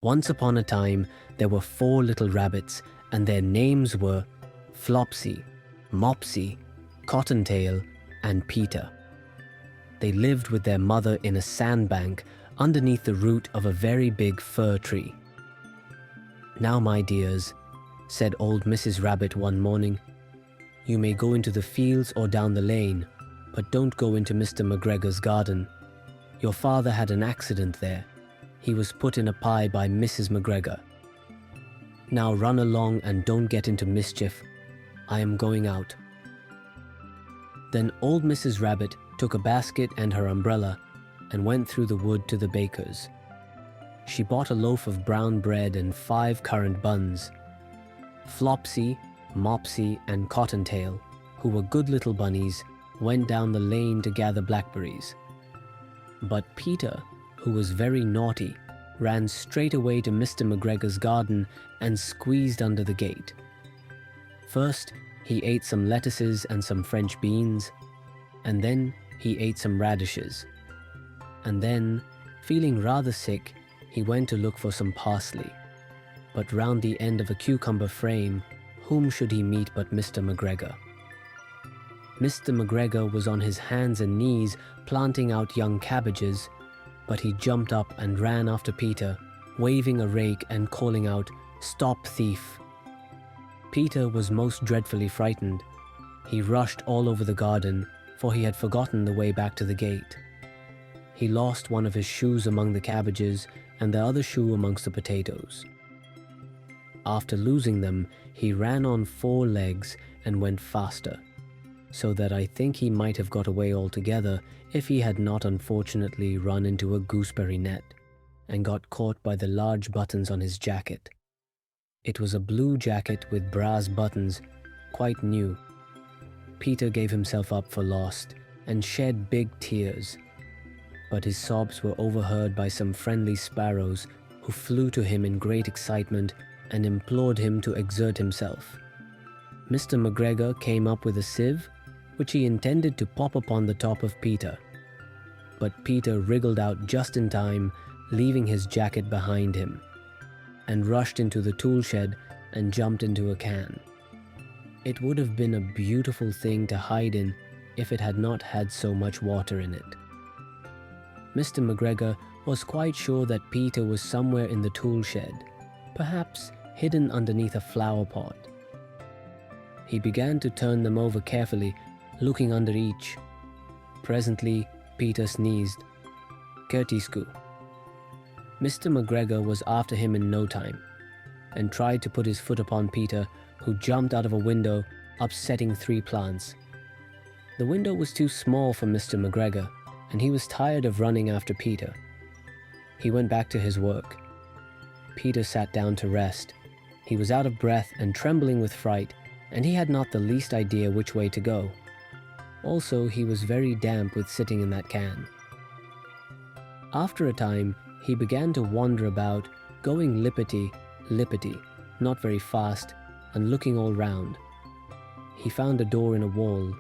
Once upon a time, there were 4 little rabbits, and their names were Flopsy, Mopsy, Cottontail, and Peter. They lived with their mother in a sandbank underneath the root of a very big fir tree. "Now, my dears," said old Mrs. Rabbit one morning, "you may go into the fields or down the lane, but don't go into Mr. McGregor's garden. Your father had an accident there. He was put in a pie by Mrs. McGregor. Now run along and don't get into mischief. I am going out." Then old Mrs. Rabbit took a basket and her umbrella and went through the wood to the baker's. She bought a loaf of brown bread and 5 currant buns. Flopsy, Mopsy, and Cottontail, who were good little bunnies, went down the lane to gather blackberries. But Peter, who was very naughty, ran straight away to Mr. McGregor's garden and squeezed under the gate. First, he ate some lettuces and some French beans, and then he ate some radishes. And then, feeling rather sick, he went to look for some parsley. But round the end of a cucumber frame, whom should he meet but Mr. McGregor? Mr. McGregor was on his hands and knees planting out young cabbages, but he jumped up and ran after Peter, waving a rake and calling out, "Stop, thief!" Peter was most dreadfully frightened. He rushed all over the garden, for he had forgotten the way back to the gate. He lost one of his shoes among the cabbages and the other shoe amongst the potatoes. After losing them, he ran on 4 legs and went faster, so that I think he might have got away altogether if he had not unfortunately run into a gooseberry net and got caught by the large buttons on his jacket. It was a blue jacket with brass buttons, quite new. Peter gave himself up for lost and shed big tears, but his sobs were overheard by some friendly sparrows who flew to him in great excitement and implored him to exert himself. Mr. McGregor came up with a sieve, which he intended to pop upon the top of Peter. But Peter wriggled out just in time, leaving his jacket behind him, and rushed into the tool shed and jumped into a can. It would have been a beautiful thing to hide in if it had not had so much water in it. Mr. McGregor was quite sure that Peter was somewhere in the tool shed, perhaps hidden underneath a flower pot. He began to turn them over carefully, looking under each. Presently, Peter sneezed. "Kertisku." Mr. McGregor was after him in no time, and tried to put his foot upon Peter, who jumped out of a window, upsetting 3 plants. The window was too small for Mr. McGregor, and he was tired of running after Peter. He went back to his work. Peter sat down to rest. He was out of breath and trembling with fright, and he had not the least idea which way to go. Also, he was very damp with sitting in that can. After a time, he began to wander about, going lippity, not very fast, and looking all round. He found a door in a wall,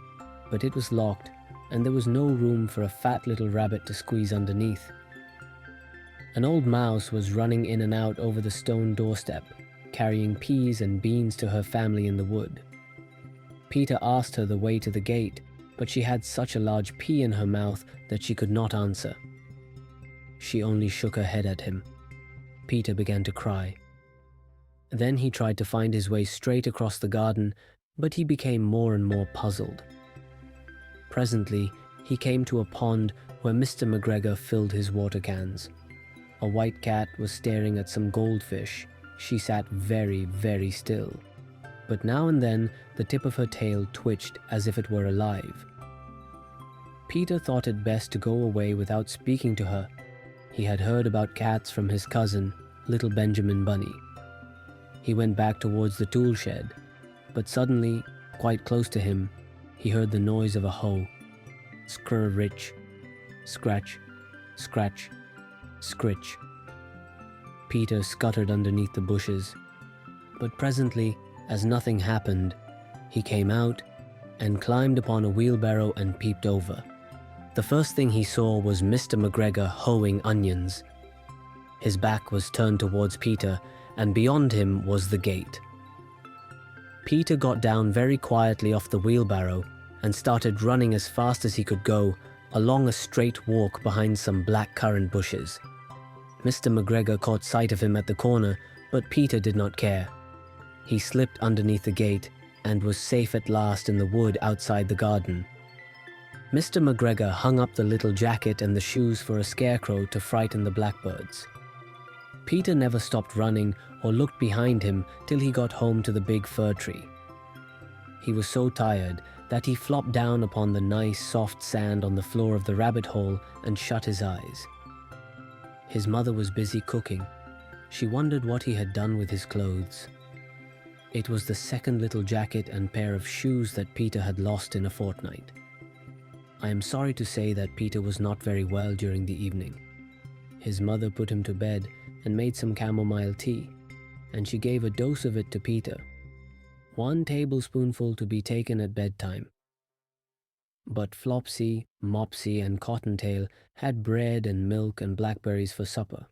but it was locked, and there was no room for a fat little rabbit to squeeze underneath. An old mouse was running in and out over the stone doorstep, carrying peas and beans to her family in the wood. Peter asked her the way to the gate, but she had such a large pea in her mouth that she could not answer. She only shook her head at him. Peter began to cry. Then he tried to find his way straight across the garden, but he became more and more puzzled. Presently, he came to a pond where Mr. McGregor filled his water cans. A white cat was staring at some goldfish. She sat very, very still, but now and then the tip of her tail twitched as if it were alive. Peter thought it best to go away without speaking to her. He had heard about cats from his cousin, little Benjamin Bunny. He went back towards the tool shed, but suddenly, quite close to him, he heard the noise of a hoe. Scrr-rich, scratch, scratch, scritch. Peter scuttered underneath the bushes, but presently, as nothing happened, he came out and climbed upon a wheelbarrow and peeped over. The first thing he saw was Mr. McGregor hoeing onions. His back was turned towards Peter, and beyond him was the gate. Peter got down very quietly off the wheelbarrow and started running as fast as he could go along a straight walk behind some black currant bushes. Mr. McGregor caught sight of him at the corner, but Peter did not care. He slipped underneath the gate and was safe at last in the wood outside the garden. Mr. McGregor hung up the little jacket and the shoes for a scarecrow to frighten the blackbirds. Peter never stopped running or looked behind him till he got home to the big fir tree. He was so tired that he flopped down upon the nice soft sand on the floor of the rabbit hole and shut his eyes. His mother was busy cooking. She wondered what he had done with his clothes. It was the second little jacket and pair of shoes that Peter had lost in a fortnight. I am sorry to say that Peter was not very well during the evening. His mother put him to bed and made some chamomile tea, and she gave a dose of it to Peter, 1 tablespoonful to be taken at bedtime. But Flopsy, Mopsy, and Cottontail had bread and milk and blackberries for supper.